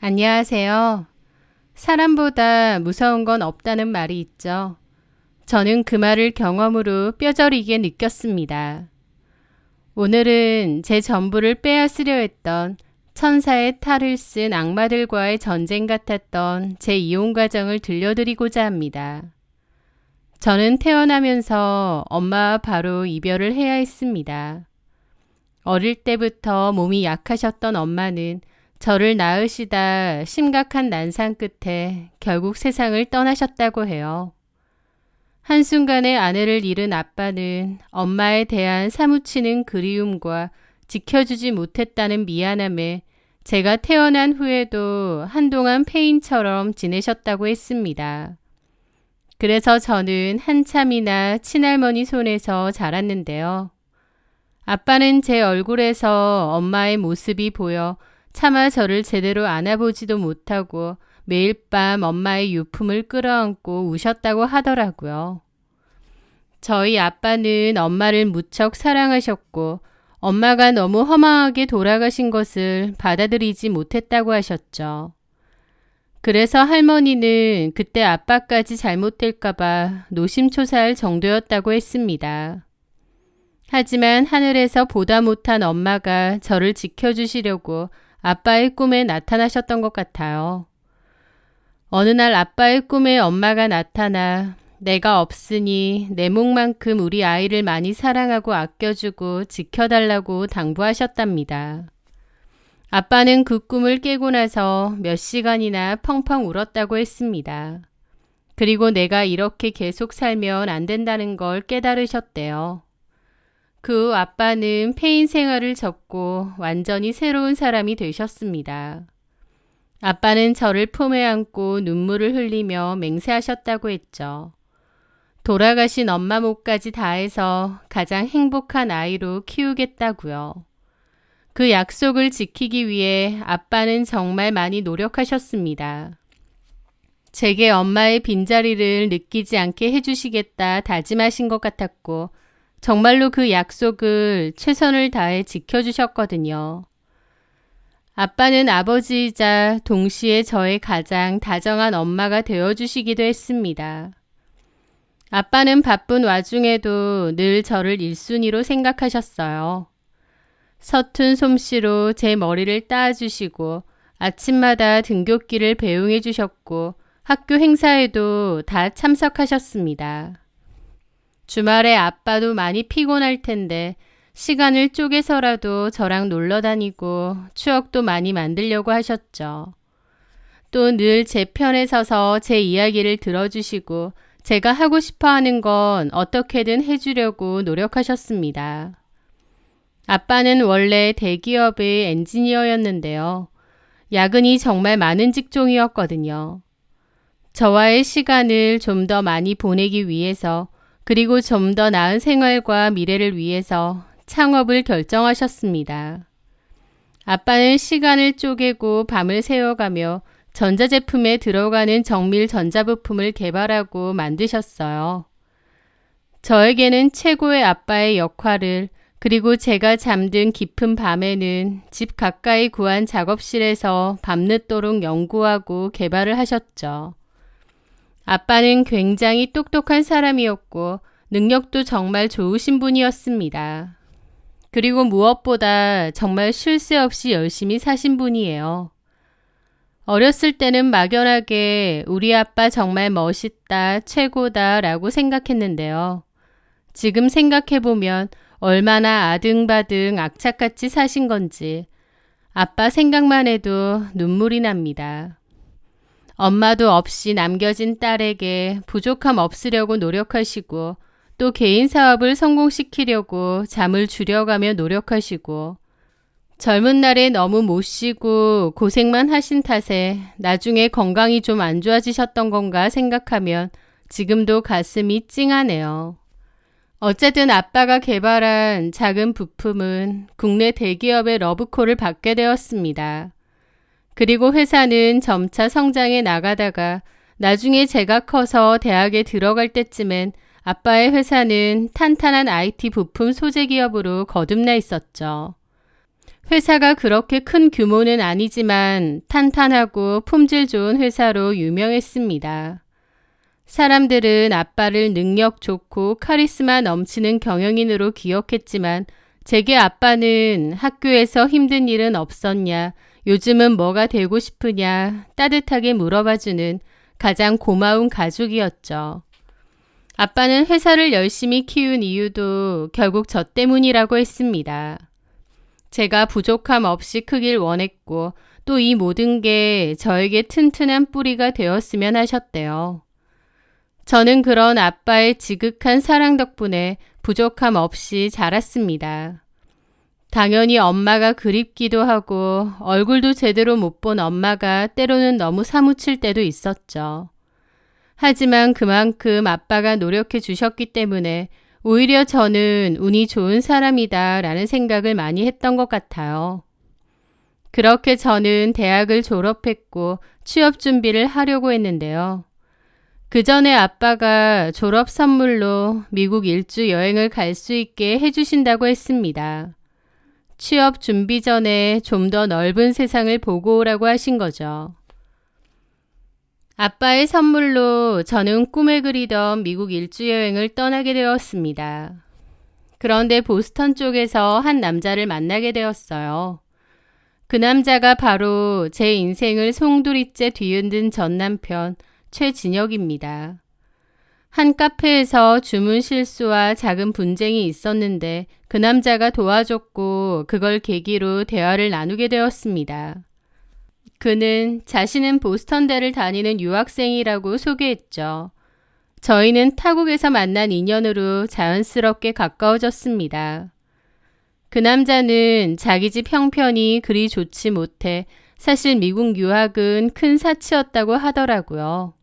안녕하세요. 사람보다 무서운 건 없다는 말이 있죠. 저는 그 말을 경험으로 뼈저리게 느꼈습니다. 오늘은 제 전부를 빼앗으려 했던 천사의 탈을 쓴 악마들과의 전쟁 같았던 제 이혼 과정을 들려드리고자 합니다. 저는 태어나면서 엄마와 바로 이별을 해야 했습니다. 어릴 때부터 몸이 약하셨던 엄마는 저를 낳으시다 심각한 난상 끝에 결국 세상을 떠나셨다고 해요. 한순간에 아내를 잃은 아빠는 엄마에 대한 사무치는 그리움과 지켜주지 못했다는 미안함에 제가 태어난 후에도 한동안 폐인처럼 지내셨다고 했습니다. 그래서 저는 한참이나 친할머니 손에서 자랐는데요. 아빠는 제 얼굴에서 엄마의 모습이 보여 차마 저를 제대로 안아보지도 못하고 매일 밤 엄마의 유품을 끌어안고 우셨다고 하더라고요. 저희 아빠는 엄마를 무척 사랑하셨고 엄마가 너무 허망하게 돌아가신 것을 받아들이지 못했다고 하셨죠. 그래서 할머니는 그때 아빠까지 잘못될까봐 노심초사할 정도였다고 했습니다. 하지만 하늘에서 보다 못한 엄마가 저를 지켜주시려고 아빠의 꿈에 나타나셨던 것 같아요. 어느 날 아빠의 꿈에 엄마가 나타나 내가 없으니 내 몫만큼 우리 아이를 많이 사랑하고 아껴주고 지켜달라고 당부하셨답니다. 아빠는 그 꿈을 깨고 나서 몇 시간이나 펑펑 울었다고 했습니다. 그리고 내가 이렇게 계속 살면 안 된다는 걸 깨달으셨대요. 그 후 아빠는 폐인 생활을 접고 완전히 새로운 사람이 되셨습니다. 아빠는 저를 품에 안고 눈물을 흘리며 맹세하셨다고 했죠. 돌아가신 엄마 몫까지 다해서 가장 행복한 아이로 키우겠다고요. 그 약속을 지키기 위해 아빠는 정말 많이 노력하셨습니다. 제게 엄마의 빈자리를 느끼지 않게 해주시겠다 다짐하신 것 같았고 정말로 그 약속을 최선을 다해 지켜주셨거든요. 아빠는 아버지이자 동시에 저의 가장 다정한 엄마가 되어주시기도 했습니다. 아빠는 바쁜 와중에도 늘 저를 1순위로 생각하셨어요. 서툰 솜씨로 제 머리를 따주시고 아침마다 등굣길을 배웅해 주셨고 학교 행사에도 다 참석하셨습니다. 주말에 아빠도 많이 피곤할 텐데 시간을 쪼개서라도 저랑 놀러 다니고 추억도 많이 만들려고 하셨죠. 또 늘 제 편에 서서 제 이야기를 들어주시고 제가 하고 싶어 하는 건 어떻게든 해주려고 노력하셨습니다. 아빠는 원래 대기업의 엔지니어였는데요. 야근이 정말 많은 직종이었거든요. 저와의 시간을 좀 더 많이 보내기 위해서 그리고 좀 더 나은 생활과 미래를 위해서 창업을 결정하셨습니다. 아빠는 시간을 쪼개고 밤을 새워가며 전자제품에 들어가는 정밀 전자부품을 개발하고 만드셨어요. 저에게는 최고의 아빠의 역할을 그리고 제가 잠든 깊은 밤에는 집 가까이 구한 작업실에서 밤늦도록 연구하고 개발을 하셨죠. 아빠는 굉장히 똑똑한 사람이었고 능력도 정말 좋으신 분이었습니다. 그리고 무엇보다 정말 쉴 새 없이 열심히 사신 분이에요. 어렸을 때는 막연하게 우리 아빠 정말 멋있다, 최고다 라고 생각했는데요. 지금 생각해보면 얼마나 아등바등 악착같이 사신 건지 아빠 생각만 해도 눈물이 납니다. 엄마도 없이 남겨진 딸에게 부족함 없으려고 노력하시고 또 개인 사업을 성공시키려고 잠을 줄여가며 노력하시고 젊은 날에 너무 못 쉬고 고생만 하신 탓에 나중에 건강이 좀 안 좋아지셨던 건가 생각하면 지금도 가슴이 찡하네요. 어쨌든 아빠가 개발한 작은 부품은 국내 대기업의 러브콜을 받게 되었습니다. 그리고 회사는 점차 성장해 나가다가 나중에 제가 커서 대학에 들어갈 때쯤엔 아빠의 회사는 탄탄한 IT 부품 소재 기업으로 거듭나 있었죠. 회사가 그렇게 큰 규모는 아니지만 탄탄하고 품질 좋은 회사로 유명했습니다. 사람들은 아빠를 능력 좋고 카리스마 넘치는 경영인으로 기억했지만 제게 아빠는 학교에서 힘든 일은 없었냐, 요즘은 뭐가 되고 싶으냐 따뜻하게 물어봐주는 가장 고마운 가족이었죠. 아빠는 회사를 열심히 키운 이유도 결국 저 때문이라고 했습니다. 제가 부족함 없이 크길 원했고 또 이 모든 게 저에게 튼튼한 뿌리가 되었으면 하셨대요. 저는 그런 아빠의 지극한 사랑 덕분에 부족함 없이 자랐습니다. 당연히 엄마가 그립기도 하고 얼굴도 제대로 못 본 엄마가 때로는 너무 사무칠 때도 있었죠. 하지만 그만큼 아빠가 노력해 주셨기 때문에 오히려 저는 운이 좋은 사람이다 라는 생각을 많이 했던 것 같아요. 그렇게 저는 대학을 졸업했고 취업 준비를 하려고 했는데요. 그 전에 아빠가 졸업 선물로 미국 일주 여행을 갈 수 있게 해주신다고 했습니다. 취업 준비 전에 좀 더 넓은 세상을 보고 오라고 하신 거죠. 아빠의 선물로 저는 꿈에 그리던 미국 일주 여행을 떠나게 되었습니다. 그런데 보스턴 쪽에서 한 남자를 만나게 되었어요. 그 남자가 바로 제 인생을 송두리째 뒤흔든 전 남편 최진혁입니다. 한 카페에서 주문 실수와 작은 분쟁이 있었는데 그 남자가 도와줬고 그걸 계기로 대화를 나누게 되었습니다. 그는 자신은 보스턴대를 다니는 유학생이라고 소개했죠. 저희는 타국에서 만난 인연으로 자연스럽게 가까워졌습니다. 그 남자는 자기 집 형편이 그리 좋지 못해 사실 미국 유학은 큰 사치였다고 하더라고요.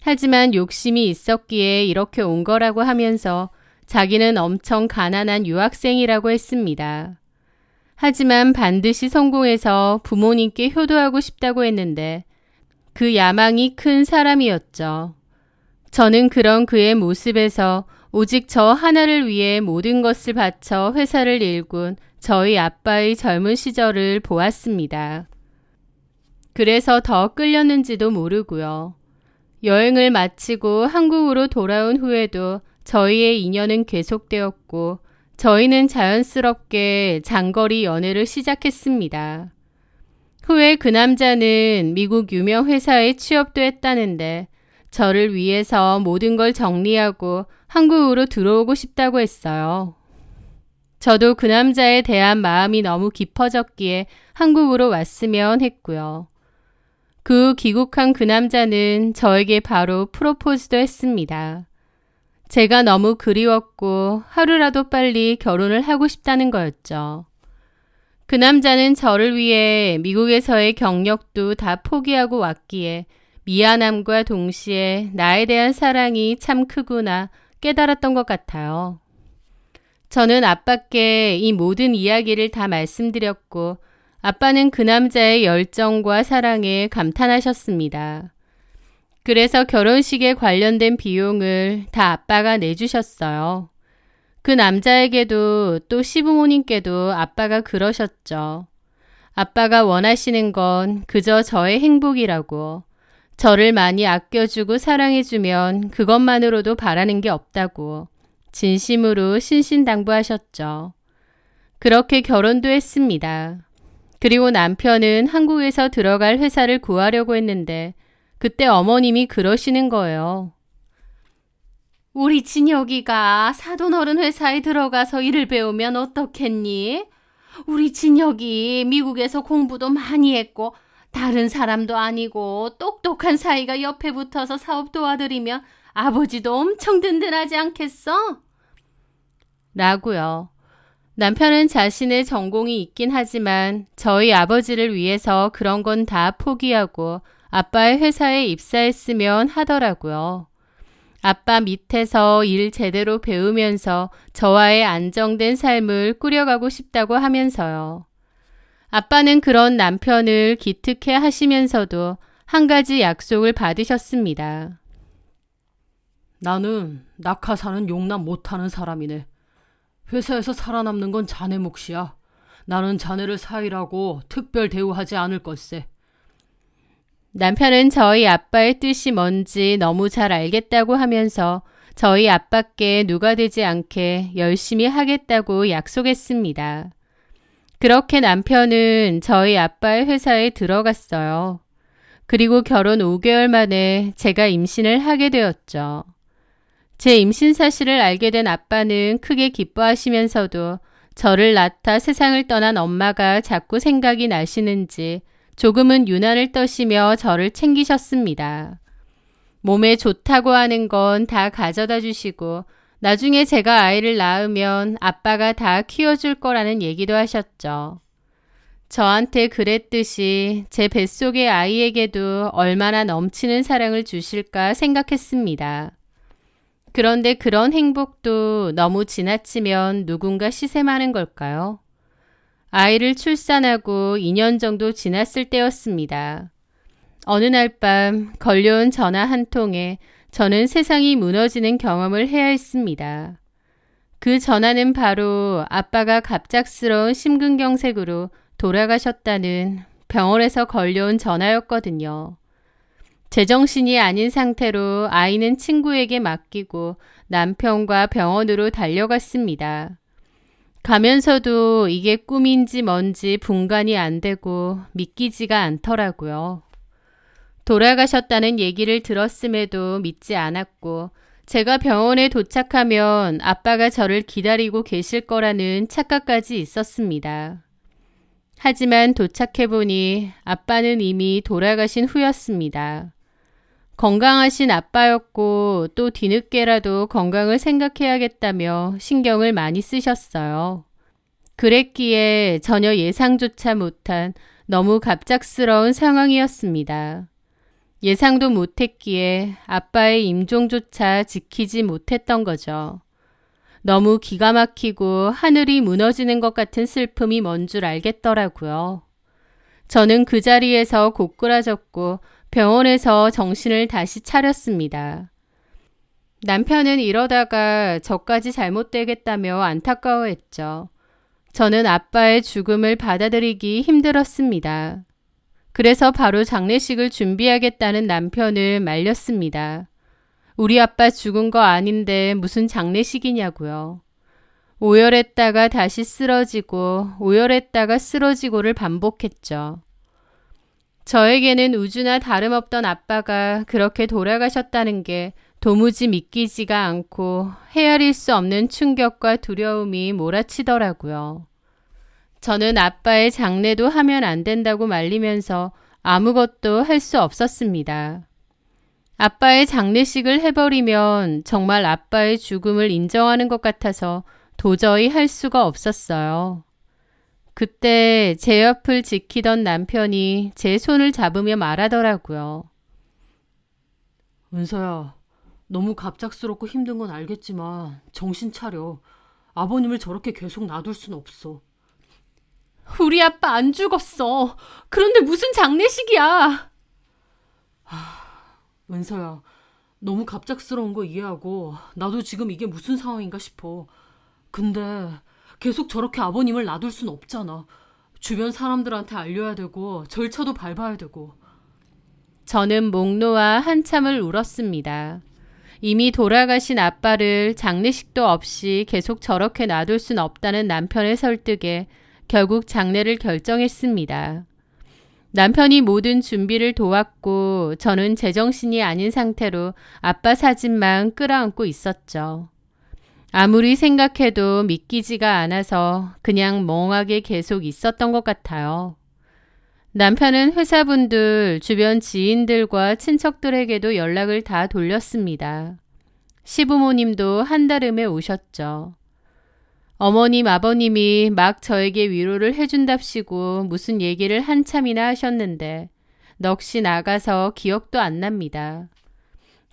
하지만 욕심이 있었기에 이렇게 온 거라고 하면서 자기는 엄청 가난한 유학생이라고 했습니다. 하지만 반드시 성공해서 부모님께 효도하고 싶다고 했는데 그 야망이 큰 사람이었죠. 저는 그런 그의 모습에서 오직 저 하나를 위해 모든 것을 바쳐 회사를 일군 저희 아빠의 젊은 시절을 보았습니다. 그래서 더 끌렸는지도 모르고요. 여행을 마치고 한국으로 돌아온 후에도 저희의 인연은 계속되었고 저희는 자연스럽게 장거리 연애를 시작했습니다. 후에 그 남자는 미국 유명 회사에 취업도 했다는데 저를 위해서 모든 걸 정리하고 한국으로 들어오고 싶다고 했어요. 저도 그 남자에 대한 마음이 너무 깊어졌기에 한국으로 왔으면 했고요. 그 후 귀국한 그 남자는 저에게 바로 프로포즈도 했습니다. 제가 너무 그리웠고 하루라도 빨리 결혼을 하고 싶다는 거였죠. 그 남자는 저를 위해 미국에서의 경력도 다 포기하고 왔기에 미안함과 동시에 나에 대한 사랑이 참 크구나 깨달았던 것 같아요. 저는 아빠께 이 모든 이야기를 다 말씀드렸고 아빠는 그 남자의 열정과 사랑에 감탄하셨습니다. 그래서 결혼식에 관련된 비용을 다 아빠가 내주셨어요. 그 남자에게도 또 시부모님께도 아빠가 그러셨죠. 아빠가 원하시는 건 그저 저의 행복이라고. 저를 많이 아껴주고 사랑해주면 그것만으로도 바라는 게 없다고. 진심으로 신신당부하셨죠. 그렇게 결혼도 했습니다. 그리고 남편은 한국에서 들어갈 회사를 구하려고 했는데 그때 어머님이 그러시는 거예요. 우리 진혁이가 사돈 어른 회사에 들어가서 일을 배우면 어떻겠니? 우리 진혁이 미국에서 공부도 많이 했고 다른 사람도 아니고 똑똑한 사이가 옆에 붙어서 사업 도와드리면 아버지도 엄청 든든하지 않겠어? 라고요. 남편은 자신의 전공이 있긴 하지만 저희 아버지를 위해서 그런 건 다 포기하고 아빠의 회사에 입사했으면 하더라고요. 아빠 밑에서 일 제대로 배우면서 저와의 안정된 삶을 꾸려가고 싶다고 하면서요. 아빠는 그런 남편을 기특해 하시면서도 한 가지 약속을 받으셨습니다. 나는 낙하산은 용납 못하는 사람이네. 회사에서 살아남는 건 자네 몫이야. 나는 자네를 사이라고 특별 대우하지 않을 걸세. 남편은 저희 아빠의 뜻이 뭔지 너무 잘 알겠다고 하면서 저희 아빠께 누가 되지 않게 열심히 하겠다고 약속했습니다. 그렇게 남편은 저희 아빠의 회사에 들어갔어요. 그리고 결혼 5개월 만에 제가 임신을 하게 되었죠. 제 임신 사실을 알게 된 아빠는 크게 기뻐하시면서도 저를 낳다 세상을 떠난 엄마가 자꾸 생각이 나시는지 조금은 유난을 떠시며 저를 챙기셨습니다. 몸에 좋다고 하는 건 다 가져다 주시고 나중에 제가 아이를 낳으면 아빠가 다 키워줄 거라는 얘기도 하셨죠. 저한테 그랬듯이 제 뱃속의 아이에게도 얼마나 넘치는 사랑을 주실까 생각했습니다. 그런데 그런 행복도 너무 지나치면 누군가 시샘하는 걸까요? 아이를 출산하고 2년 정도 지났을 때였습니다. 어느 날 밤 걸려온 전화 한 통에 저는 세상이 무너지는 경험을 해야 했습니다. 그 전화는 바로 아빠가 갑작스러운 심근경색으로 돌아가셨다는 병원에서 걸려온 전화였거든요. 제정신이 아닌 상태로 아이는 친구에게 맡기고 남편과 병원으로 달려갔습니다. 가면서도 이게 꿈인지 뭔지 분간이 안 되고 믿기지가 않더라고요. 돌아가셨다는 얘기를 들었음에도 믿지 않았고 제가 병원에 도착하면 아빠가 저를 기다리고 계실 거라는 착각까지 있었습니다. 하지만 도착해보니 아빠는 이미 돌아가신 후였습니다. 건강하신 아빠였고 또 뒤늦게라도 건강을 생각해야겠다며 신경을 많이 쓰셨어요. 그랬기에 전혀 예상조차 못한 너무 갑작스러운 상황이었습니다. 예상도 못했기에 아빠의 임종조차 지키지 못했던 거죠. 너무 기가 막히고 하늘이 무너지는 것 같은 슬픔이 뭔 줄 알겠더라고요. 저는 그 자리에서 고꾸라졌고 병원에서 정신을 다시 차렸습니다. 남편은 이러다가 저까지 잘못되겠다며 안타까워했죠. 저는 아빠의 죽음을 받아들이기 힘들었습니다. 그래서 바로 장례식을 준비하겠다는 남편을 말렸습니다. 우리 아빠 죽은 거 아닌데 무슨 장례식이냐고요. 오열했다가 다시 쓰러지고 오열했다가 쓰러지고를 반복했죠. 저에게는 우주나 다름없던 아빠가 그렇게 돌아가셨다는 게 도무지 믿기지가 않고 헤아릴 수 없는 충격과 두려움이 몰아치더라고요. 저는 아빠의 장례도 하면 안 된다고 말리면서 아무것도 할 수 없었습니다. 아빠의 장례식을 해버리면 정말 아빠의 죽음을 인정하는 것 같아서 도저히 할 수가 없었어요. 그때 제 옆을 지키던 남편이 제 손을 잡으며 말하더라고요. 은서야, 너무 갑작스럽고 힘든 건 알겠지만 정신 차려. 아버님을 저렇게 계속 놔둘 순 없어. 우리 아빠 안 죽었어. 그런데 무슨 장례식이야. 은서야, 너무 갑작스러운 거 이해하고 나도 지금 이게 무슨 상황인가 싶어. 근데 계속 저렇게 아버님을 놔둘 순 없잖아. 주변 사람들한테 알려야 되고 절차도 밟아야 되고. 저는 목 놓아 한참을 울었습니다. 이미 돌아가신 아빠를 장례식도 없이 계속 저렇게 놔둘 순 없다는 남편의 설득에 결국 장례를 결정했습니다. 남편이 모든 준비를 도왔고 저는 제정신이 아닌 상태로 아빠 사진만 끌어안고 있었죠. 아무리 생각해도 믿기지가 않아서 그냥 멍하게 계속 있었던 것 같아요. 남편은 회사분들, 주변 지인들과 친척들에게도 연락을 다 돌렸습니다. 시부모님도 한달음에 오셨죠. 어머님, 아버님이 막 저에게 위로를 해준답시고 무슨 얘기를 한참이나 하셨는데 넋이 나가서 기억도 안 납니다.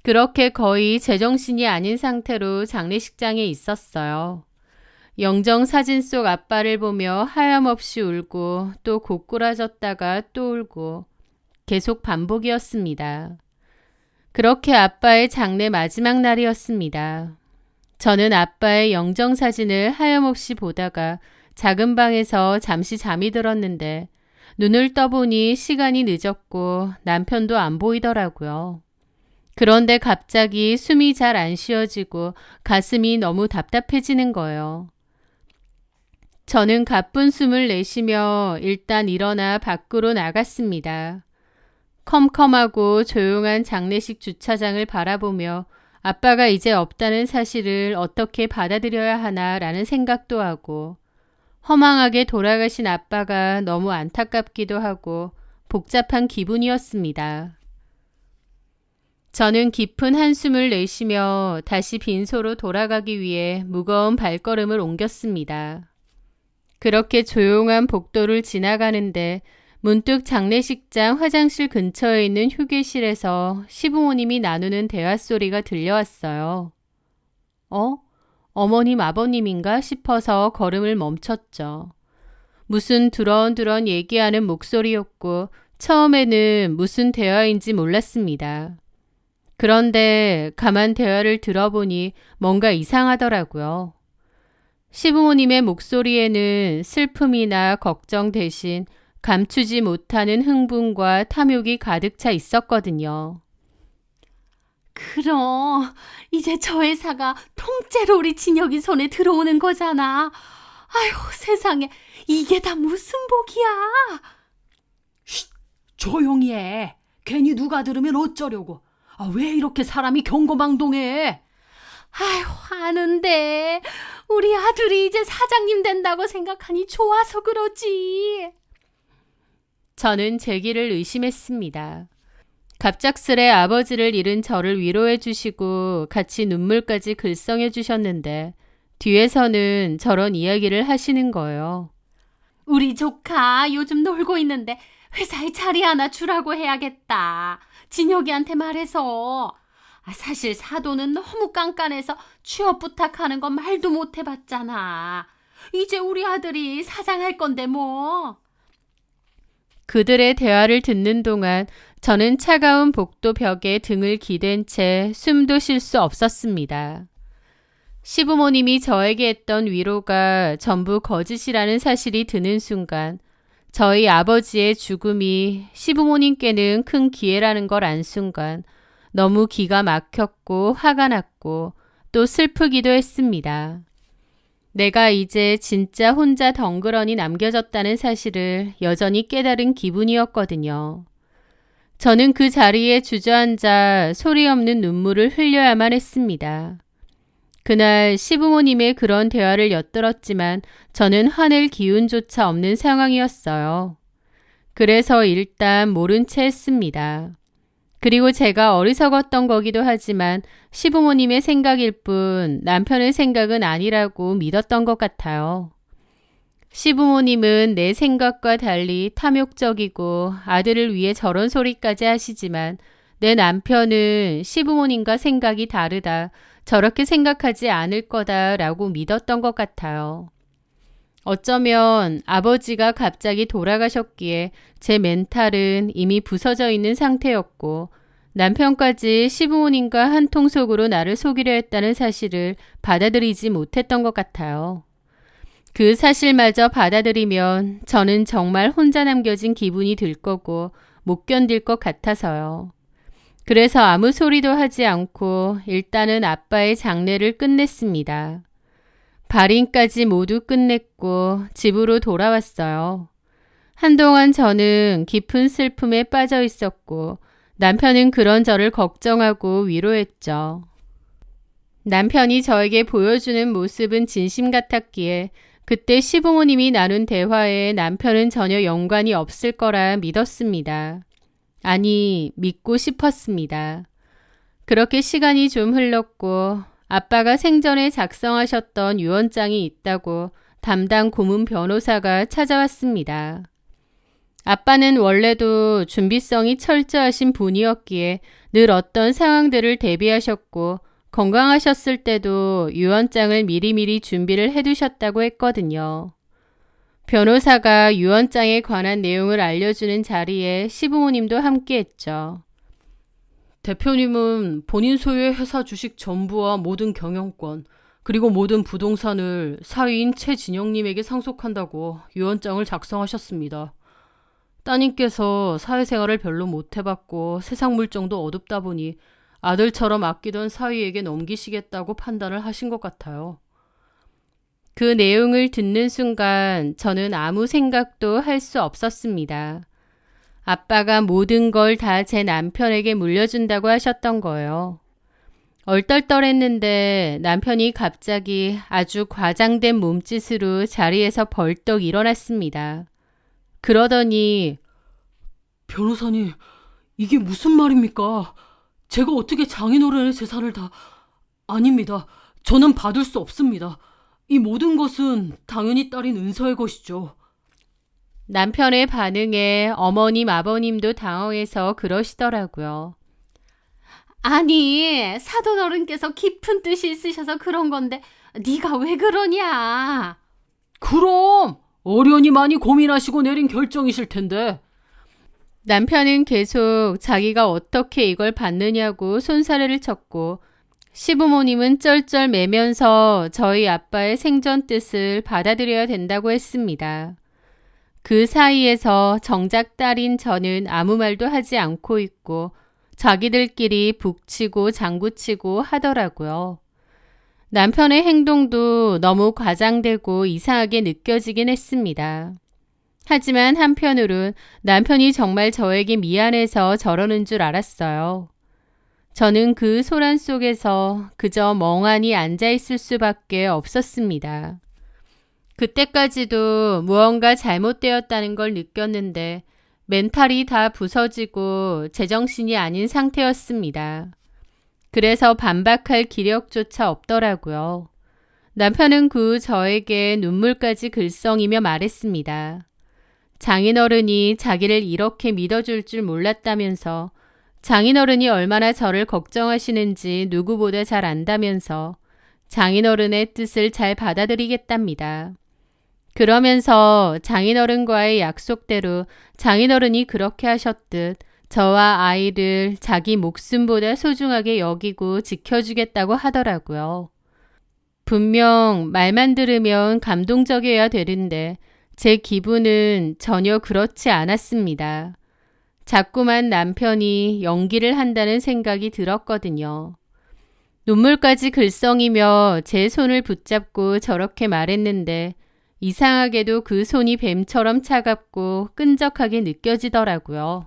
그렇게 거의 제정신이 아닌 상태로 장례식장에 있었어요. 영정 사진 속 아빠를 보며 하염없이 울고 또 고꾸라졌다가 또 울고 계속 반복이었습니다. 그렇게 아빠의 장례 마지막 날이었습니다. 저는 아빠의 영정 사진을 하염없이 보다가 작은 방에서 잠시 잠이 들었는데 눈을 떠보니 시간이 늦었고 남편도 안 보이더라고요. 그런데 갑자기 숨이 잘 안 쉬어지고 가슴이 너무 답답해지는 거예요. 저는 가쁜 숨을 내쉬며 일단 일어나 밖으로 나갔습니다. 컴컴하고 조용한 장례식 주차장을 바라보며 아빠가 이제 없다는 사실을 어떻게 받아들여야 하나라는 생각도 하고 허망하게 돌아가신 아빠가 너무 안타깝기도 하고 복잡한 기분이었습니다. 저는 깊은 한숨을 내쉬며 다시 빈소로 돌아가기 위해 무거운 발걸음을 옮겼습니다. 그렇게 조용한 복도를 지나가는데 문득 장례식장 화장실 근처에 있는 휴게실에서 시부모님이 나누는 대화 소리가 들려왔어요. 어머님 아버님인가 싶어서 걸음을 멈췄죠. 무슨 두런두런 얘기하는 목소리였고 처음에는 무슨 대화인지 몰랐습니다. 그런데 가만 대화를 들어보니 뭔가 이상하더라고요. 시부모님의 목소리에는 슬픔이나 걱정 대신 감추지 못하는 흥분과 탐욕이 가득 차 있었거든요. 그럼 이제 저 회사가 통째로 우리 진혁이 손에 들어오는 거잖아. 아휴, 세상에, 이게 다 무슨 복이야. 쉿, 조용히 해. 괜히 누가 들으면 어쩌려고. 왜 이렇게 사람이 경거망동해? 아휴, 아는데 우리 아들이 이제 사장님 된다고 생각하니 좋아서 그러지. 저는 제 길을 의심했습니다. 갑작스레 아버지를 잃은 저를 위로해 주시고 같이 눈물까지 글썽여 주셨는데 뒤에서는 저런 이야기를 하시는 거예요. 우리 조카 요즘 놀고 있는데 회사에 자리 하나 주라고 해야겠다. 진혁이한테 말해서. 사실 사도는 너무 깐깐해서 취업 부탁하는 건 말도 못 해봤잖아. 이제 우리 아들이 사장할 건데 뭐. 그들의 대화를 듣는 동안 저는 차가운 복도 벽에 등을 기댄 채 숨도 쉴 수 없었습니다. 시부모님이 저에게 했던 위로가 전부 거짓이라는 사실이 드는 순간 저희 아버지의 죽음이 시부모님께는 큰 기회라는 걸 안 순간 너무 기가 막혔고 화가 났고 또 슬프기도 했습니다. 내가 이제 진짜 혼자 덩그러니 남겨졌다는 사실을 여전히 깨달은 기분이었거든요. 저는 그 자리에 주저앉아 소리 없는 눈물을 흘려야만 했습니다. 그날 시부모님의 그런 대화를 엿들었지만 저는 화낼 기운조차 없는 상황이었어요. 그래서 일단 모른 채 했습니다. 그리고 제가 어리석었던 거기도 하지만 시부모님의 생각일 뿐 남편의 생각은 아니라고 믿었던 것 같아요. 시부모님은 내 생각과 달리 탐욕적이고 아들을 위해 저런 소리까지 하시지만 내 남편은 시부모님과 생각이 다르다, 저렇게 생각하지 않을 거다라고 믿었던 것 같아요. 어쩌면 아버지가 갑자기 돌아가셨기에 제 멘탈은 이미 부서져 있는 상태였고 남편까지 시부모님과 한통속으로 나를 속이려 했다는 사실을 받아들이지 못했던 것 같아요. 그 사실마저 받아들이면 저는 정말 혼자 남겨진 기분이 들 거고 못 견딜 것 같아서요. 그래서 아무 소리도 하지 않고 일단은 아빠의 장례를 끝냈습니다. 발인까지 모두 끝냈고 집으로 돌아왔어요. 한동안 저는 깊은 슬픔에 빠져 있었고 남편은 그런 저를 걱정하고 위로했죠. 남편이 저에게 보여주는 모습은 진심 같았기에 그때 시부모님이 나눈 대화에 남편은 전혀 연관이 없을 거라 믿었습니다. 아니, 믿고 싶었습니다. 그렇게 시간이 좀 흘렀고 아빠가 생전에 작성하셨던 유언장이 있다고 담당 고문 변호사가 찾아왔습니다. 아빠는 원래도 준비성이 철저하신 분이었기에 늘 어떤 상황들을 대비하셨고 건강하셨을 때도 유언장을 미리미리 준비를 해두셨다고 했거든요. 변호사가 유언장에 관한 내용을 알려주는 자리에 시부모님도 함께했죠. 대표님은 본인 소유의 회사 주식 전부와 모든 경영권, 그리고 모든 부동산을 사위인 최진영님에게 상속한다고 유언장을 작성하셨습니다. 따님께서 사회생활을 별로 못 해봤고 세상 물정도 어둡다 보니 아들처럼 아끼던 사위에게 넘기시겠다고 판단을 하신 것 같아요. 그 내용을 듣는 순간 저는 아무 생각도 할 수 없었습니다. 아빠가 모든 걸 다 제 남편에게 물려준다고 하셨던 거예요. 얼떨떨했는데 남편이 갑자기 아주 과장된 몸짓으로 자리에서 벌떡 일어났습니다. 그러더니 변호사님, 이게 무슨 말입니까? 제가 어떻게 장인어른의 재산을 다... 아닙니다. 저는 받을 수 없습니다. 이 모든 것은 당연히 딸인 은서의 것이죠. 남편의 반응에 어머님, 아버님도 당황해서 그러시더라고요. 아니, 사돈어른께서 깊은 뜻이 있으셔서 그런 건데 네가 왜 그러냐? 그럼 어련히 많이 고민하시고 내린 결정이실 텐데. 남편은 계속 자기가 어떻게 이걸 받느냐고 손사래를 쳤고 시부모님은 쩔쩔 매면서 저희 아빠의 생전 뜻을 받아들여야 된다고 했습니다. 그 사이에서 정작 딸인 저는 아무 말도 하지 않고 있고 자기들끼리 북치고 장구치고 하더라고요. 남편의 행동도 너무 과장되고 이상하게 느껴지긴 했습니다. 하지만 한편으론 남편이 정말 저에게 미안해서 저러는 줄 알았어요. 저는 그 소란 속에서 그저 멍하니 앉아있을 수밖에 없었습니다. 그때까지도 무언가 잘못되었다는 걸 느꼈는데 멘탈이 다 부서지고 제정신이 아닌 상태였습니다. 그래서 반박할 기력조차 없더라고요. 남편은 그 후 저에게 눈물까지 글썽이며 말했습니다. 장인어른이 자기를 이렇게 믿어줄 줄 몰랐다면서 장인어른이 얼마나 저를 걱정하시는지 누구보다 잘 안다면서 장인어른의 뜻을 잘 받아들이겠답니다. 그러면서 장인어른과의 약속대로 장인어른이 그렇게 하셨듯 저와 아이를 자기 목숨보다 소중하게 여기고 지켜주겠다고 하더라고요. 분명 말만 들으면 감동적이어야 되는데 제 기분은 전혀 그렇지 않았습니다. 자꾸만 남편이 연기를 한다는 생각이 들었거든요. 눈물까지 글썽이며 제 손을 붙잡고 저렇게 말했는데 이상하게도 그 손이 뱀처럼 차갑고 끈적하게 느껴지더라고요.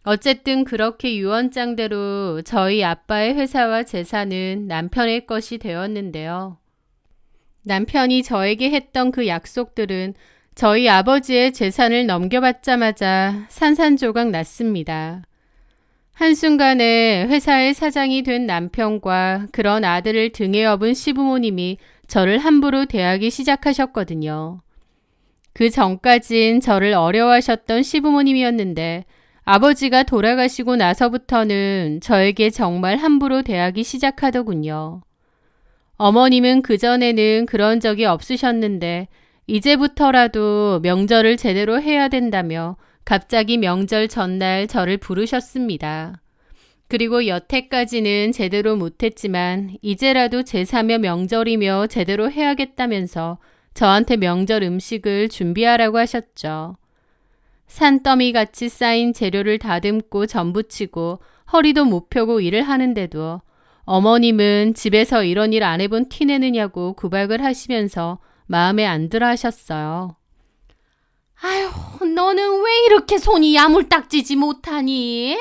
어쨌든 그렇게 유언장대로 저희 아빠의 회사와 재산은 남편의 것이 되었는데요. 남편이 저에게 했던 그 약속들은 저희 아버지의 재산을 넘겨받자마자 산산조각 났습니다. 한순간에 회사의 사장이 된 남편과 그런 아들을 등에 업은 시부모님이 저를 함부로 대하기 시작하셨거든요. 그 전까진 저를 어려워하셨던 시부모님이었는데 아버지가 돌아가시고 나서부터는 저에게 정말 함부로 대하기 시작하더군요. 어머님은 그전에는 그런 적이 없으셨는데 이제부터라도 명절을 제대로 해야 된다며 갑자기 명절 전날 저를 부르셨습니다. 그리고 여태까지는 제대로 못했지만 이제라도 제사며 명절이며 제대로 해야겠다면서 저한테 명절 음식을 준비하라고 하셨죠. 산더미같이 쌓인 재료를 다듬고 전부치고 허리도 못 펴고 일을 하는데도 어머님은 집에서 이런 일 안 해본 티 내느냐고 구박을 하시면서 마음에 안 들어 하셨어요. 아휴, 너는 왜 이렇게 손이 야물딱지지 못하니?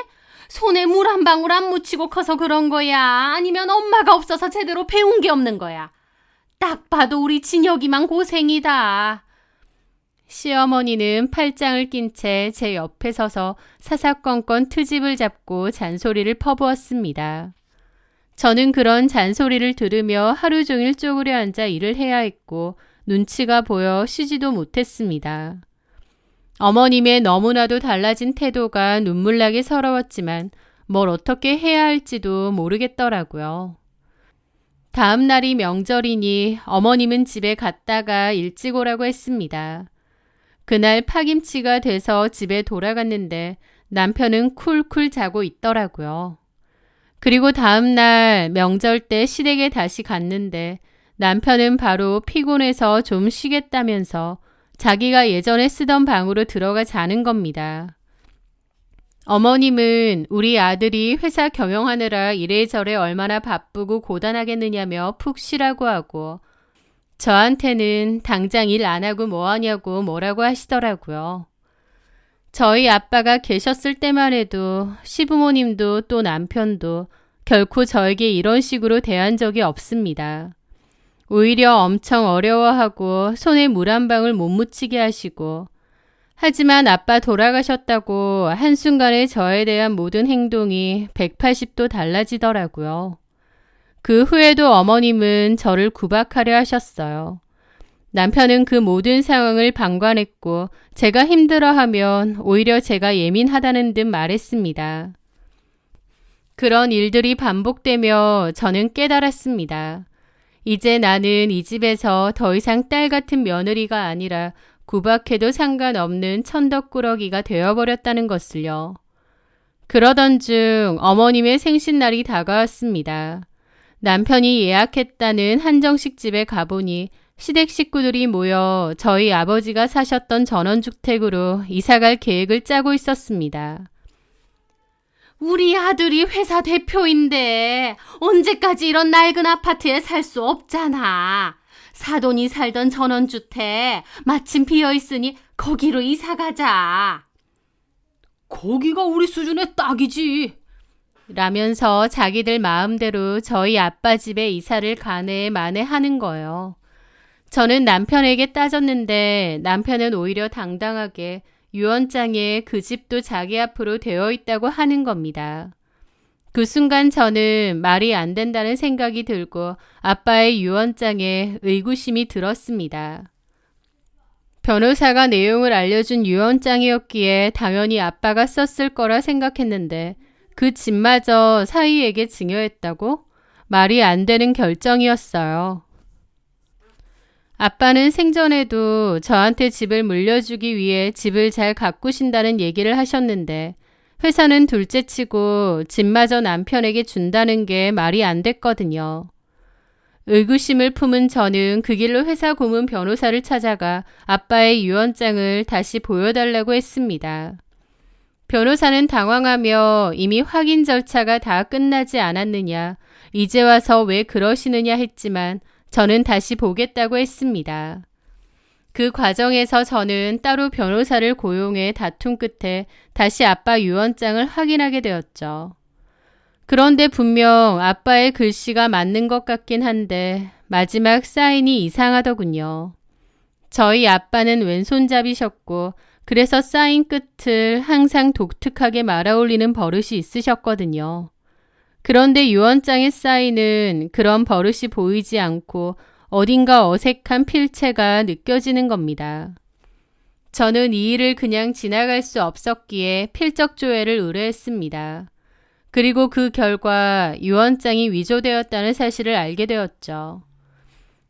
손에 물 한 방울 안 묻히고 커서 그런 거야? 아니면 엄마가 없어서 제대로 배운 게 없는 거야? 딱 봐도 우리 진혁이만 고생이다. 시어머니는 팔짱을 낀 채 제 옆에 서서 사사건건 트집을 잡고 잔소리를 퍼부었습니다. 저는 그런 잔소리를 들으며 하루 종일 쪼그려 앉아 일을 해야 했고 눈치가 보여 쉬지도 못했습니다. 어머님의 너무나도 달라진 태도가 눈물나게 서러웠지만 뭘 어떻게 해야 할지도 모르겠더라고요. 다음 날이 명절이니 어머님은 집에 갔다가 일찍 오라고 했습니다. 그날 파김치가 돼서 집에 돌아갔는데 남편은 쿨쿨 자고 있더라고요. 그리고 다음날 명절 때 시댁에 다시 갔는데 남편은 바로 피곤해서 좀 쉬겠다면서 자기가 예전에 쓰던 방으로 들어가 자는 겁니다. 어머님은 우리 아들이 회사 경영하느라 이래저래 얼마나 바쁘고 고단하겠느냐며 푹 쉬라고 하고 저한테는 당장 일 안 하고 뭐 하냐고 뭐라고 하시더라고요. 저희 아빠가 계셨을 때만 해도 시부모님도 또 남편도 결코 저에게 이런 식으로 대한 적이 없습니다. 오히려 엄청 어려워하고 손에 물 한 방울 못 묻히게 하시고 하지만 아빠 돌아가셨다고 한순간에 저에 대한 모든 행동이 180도 달라지더라고요. 그 후에도 어머님은 저를 구박하려 하셨어요. 남편은 그 모든 상황을 방관했고 제가 힘들어하면 오히려 제가 예민하다는 듯 말했습니다. 그런 일들이 반복되며 저는 깨달았습니다. 이제 나는 이 집에서 더 이상 딸 같은 며느리가 아니라 구박해도 상관없는 천덕꾸러기가 되어버렸다는 것을요. 그러던 중 어머님의 생신날이 다가왔습니다. 남편이 예약했다는 한정식 집에 가보니 시댁 식구들이 모여 저희 아버지가 사셨던 전원주택으로 이사갈 계획을 짜고 있었습니다. 우리 아들이 회사 대표인데 언제까지 이런 낡은 아파트에 살 수 없잖아. 사돈이 살던 전원주택 마침 비어있으니 거기로 이사 가자. 거기가 우리 수준의 딱이지. 라면서 자기들 마음대로 저희 아빠 집에 이사를 가네 마네 하는 거예요. 저는 남편에게 따졌는데 남편은 오히려 당당하게 유언장에 그 집도 자기 앞으로 되어 있다고 하는 겁니다. 그 순간 저는 말이 안 된다는 생각이 들고 아빠의 유언장에 의구심이 들었습니다. 변호사가 내용을 알려준 유언장이었기에 당연히 아빠가 썼을 거라 생각했는데 그 집마저 사위에게 증여했다고? 말이 안 되는 결정이었어요. 아빠는 생전에도 저한테 집을 물려주기 위해 집을 잘 가꾸신다는 얘기를 하셨는데 회사는 둘째치고 집마저 남편에게 준다는 게 말이 안 됐거든요. 의구심을 품은 저는 그 길로 회사 고문 변호사를 찾아가 아빠의 유언장을 다시 보여달라고 했습니다. 변호사는 당황하며 이미 확인 절차가 다 끝나지 않았느냐, 이제 와서 왜 그러시느냐 했지만 저는 다시 보겠다고 했습니다. 그 과정에서 저는 따로 변호사를 고용해 다툼 끝에 다시 아빠 유언장을 확인하게 되었죠. 그런데 분명 아빠의 글씨가 맞는 것 같긴 한데 마지막 사인이 이상하더군요. 저희 아빠는 왼손잡이셨고 그래서 사인 끝을 항상 독특하게 말아올리는 버릇이 있으셨거든요. 그런데 유언장의 사인은 그런 버릇이 보이지 않고 어딘가 어색한 필체가 느껴지는 겁니다. 저는 이 일을 그냥 지나갈 수 없었기에 필적 조회를 의뢰했습니다. 그리고 그 결과 유언장이 위조되었다는 사실을 알게 되었죠.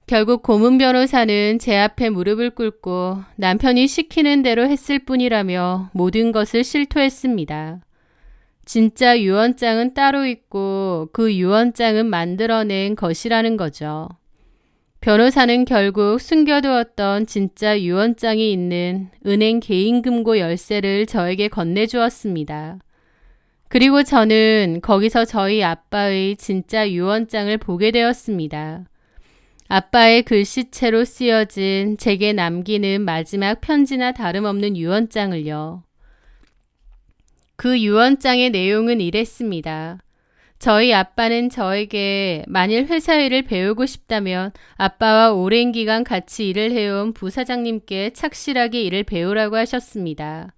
결국 고문 변호사는 제 앞에 무릎을 꿇고 남편이 시키는 대로 했을 뿐이라며 모든 것을 실토했습니다. 진짜 유언장은 따로 있고 그 유언장은 만들어낸 것이라는 거죠. 변호사는 결국 숨겨두었던 진짜 유언장이 있는 은행 개인금고 열쇠를 저에게 건네주었습니다. 그리고 저는 거기서 저희 아빠의 진짜 유언장을 보게 되었습니다. 아빠의 글씨체로 쓰여진 제게 남기는 마지막 편지나 다름없는 유언장을요. 그 유언장의 내용은 이랬습니다. 저희 아빠는 저에게 만일 회사 일을 배우고 싶다면 아빠와 오랜 기간 같이 일을 해온 부사장님께 착실하게 일을 배우라고 하셨습니다.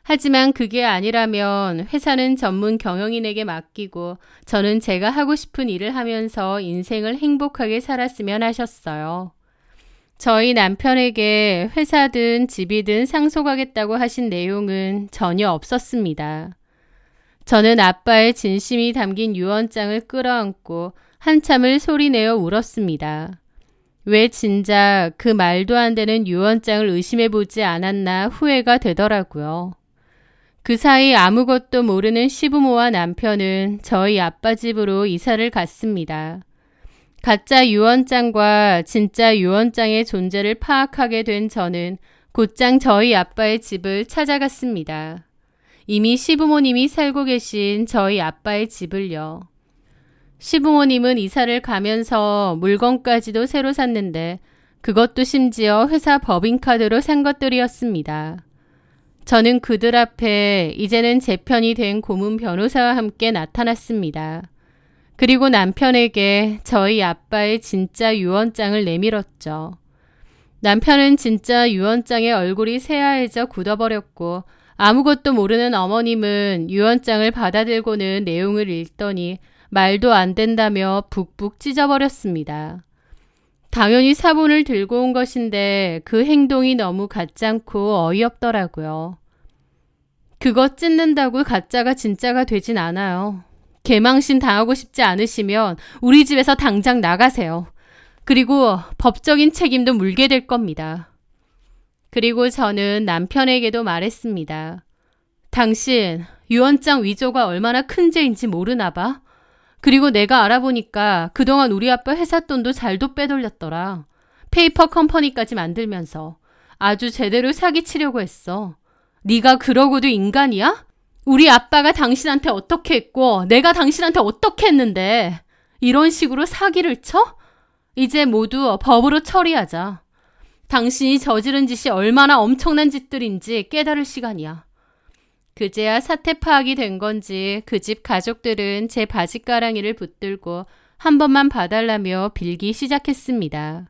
하지만 그게 아니라면 회사는 전문 경영인에게 맡기고 저는 제가 하고 싶은 일을 하면서 인생을 행복하게 살았으면 하셨어요. 저희 남편에게 회사든 집이든 상속하겠다고 하신 내용은 전혀 없었습니다. 저는 아빠의 진심이 담긴 유언장을 끌어안고 한참을 소리내어 울었습니다. 왜 진작 그 말도 안 되는 유언장을 의심해보지 않았나 후회가 되더라고요. 그 사이 아무것도 모르는 시부모와 남편은 저희 아빠 집으로 이사를 갔습니다. 가짜 유언장과 진짜 유언장의 존재를 파악하게 된 저는 곧장 저희 아빠의 집을 찾아갔습니다. 이미 시부모님이 살고 계신 저희 아빠의 집을요. 시부모님은 이사를 가면서 물건까지도 새로 샀는데 그것도 심지어 회사 법인카드로 산 것들이었습니다. 저는 그들 앞에 이제는 제 편이 된 고문 변호사와 함께 나타났습니다. 그리고 남편에게 저희 아빠의 진짜 유언장을 내밀었죠. 남편은 진짜 유언장의 얼굴이 새하얘져 굳어버렸고 아무것도 모르는 어머님은 유언장을 받아들고는 내용을 읽더니 말도 안 된다며 북북 찢어버렸습니다. 당연히 사본을 들고 온 것인데 그 행동이 너무 가짜고 어이없더라고요. 그거 찢는다고 가짜가 진짜가 되진 않아요. 개망신 당하고 싶지 않으시면 우리 집에서 당장 나가세요. 그리고 법적인 책임도 물게 될 겁니다. 그리고 저는 남편에게도 말했습니다. 당신 유언장 위조가 얼마나 큰 죄인지 모르나 봐. 그리고 내가 알아보니까 그동안 우리 아빠 회사 돈도 잘도 빼돌렸더라. 페이퍼 컴퍼니까지 만들면서 아주 제대로 사기치려고 했어. 네가 그러고도 인간이야? 우리 아빠가 당신한테 어떻게 했고 내가 당신한테 어떻게 했는데 이런 식으로 사기를 쳐? 이제 모두 법으로 처리하자. 당신이 저지른 짓이 얼마나 엄청난 짓들인지 깨달을 시간이야. 그제야 사태 파악이 된 건지 그 집 가족들은 제 바짓가랑이를 붙들고 한 번만 봐달라며 빌기 시작했습니다.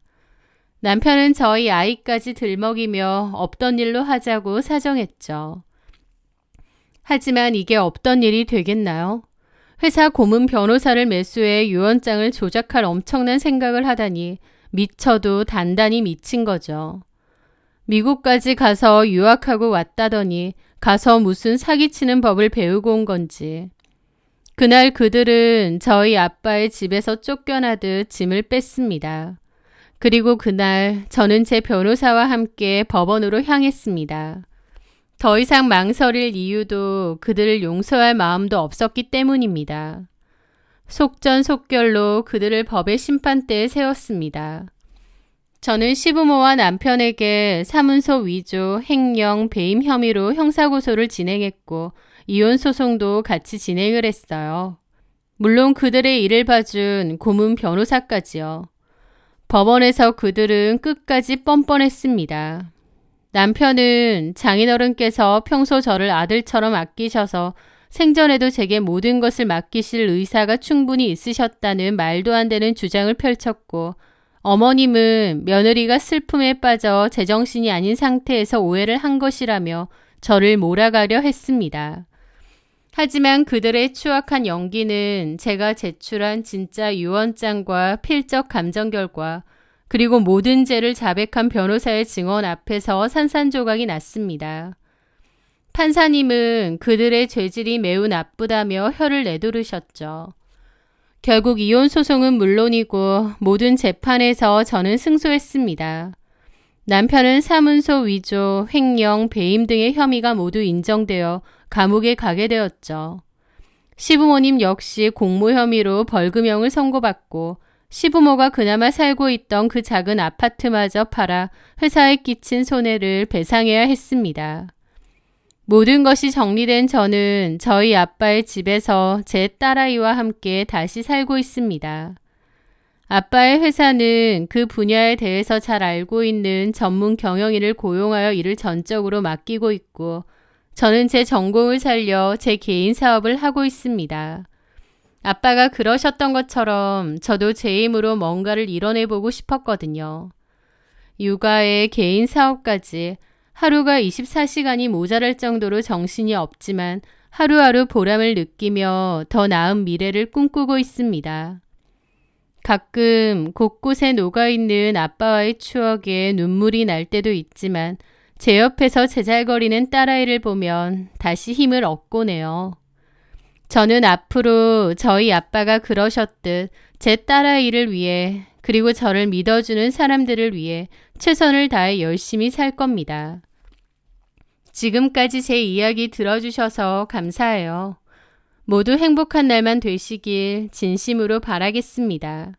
남편은 저희 아이까지 들먹이며 없던 일로 하자고 사정했죠. 하지만 이게 없던 일이 되겠나요? 회사 고문 변호사를 매수해 유언장을 조작할 엄청난 생각을 하다니 미쳐도 단단히 미친 거죠. 미국까지 가서 유학하고 왔다더니 가서 무슨 사기치는 법을 배우고 온 건지. 그날 그들은 저희 아빠의 집에서 쫓겨나듯 짐을 뺐습니다. 그리고 그날 저는 제 변호사와 함께 법원으로 향했습니다. 더 이상 망설일 이유도 그들을 용서할 마음도 없었기 때문입니다. 속전속결로 그들을 법의 심판대에 세웠습니다. 저는 시부모와 남편에게 사문서 위조, 횡령, 배임 혐의로 형사고소를 진행했고 이혼 소송도 같이 진행을 했어요. 물론 그들의 일을 봐준 고문 변호사까지요. 법원에서 그들은 끝까지 뻔뻔했습니다. 남편은 장인어른께서 평소 저를 아들처럼 아끼셔서 생전에도 제게 모든 것을 맡기실 의사가 충분히 있으셨다는 말도 안 되는 주장을 펼쳤고 어머님은 며느리가 슬픔에 빠져 제정신이 아닌 상태에서 오해를 한 것이라며 저를 몰아가려 했습니다. 하지만 그들의 추악한 연기는 제가 제출한 진짜 유언장과 필적 감정 결과 그리고 모든 죄를 자백한 변호사의 증언 앞에서 산산조각이 났습니다. 판사님은 그들의 죄질이 매우 나쁘다며 혀를 내두르셨죠. 결국 이혼 소송은 물론이고 모든 재판에서 저는 승소했습니다. 남편은 사문서 위조, 횡령, 배임 등의 혐의가 모두 인정되어 감옥에 가게 되었죠. 시부모님 역시 공모 혐의로 벌금형을 선고받고 시부모가 그나마 살고 있던 그 작은 아파트마저 팔아 회사에 끼친 손해를 배상해야 했습니다. 모든 것이 정리된 저는 저희 아빠의 집에서 제 딸아이와 함께 다시 살고 있습니다. 아빠의 회사는 그 분야에 대해서 잘 알고 있는 전문 경영인을 고용하여 일을 전적으로 맡기고 있고 저는 제 전공을 살려 제 개인 사업을 하고 있습니다. 아빠가 그러셨던 것처럼 저도 제 힘으로 뭔가를 이뤄내보고 싶었거든요. 육아에 개인 사업까지 하루가 24시간이 모자랄 정도로 정신이 없지만 하루하루 보람을 느끼며 더 나은 미래를 꿈꾸고 있습니다. 가끔 곳곳에 녹아있는 아빠와의 추억에 눈물이 날 때도 있지만 제 옆에서 제잘거리는 딸아이를 보면 다시 힘을 얻곤 해요. 저는 앞으로 저희 아빠가 그러셨듯 제 딸아이를 위해 그리고 저를 믿어주는 사람들을 위해 최선을 다해 열심히 살 겁니다. 지금까지 제 이야기 들어주셔서 감사해요. 모두 행복한 날만 되시길 진심으로 바라겠습니다.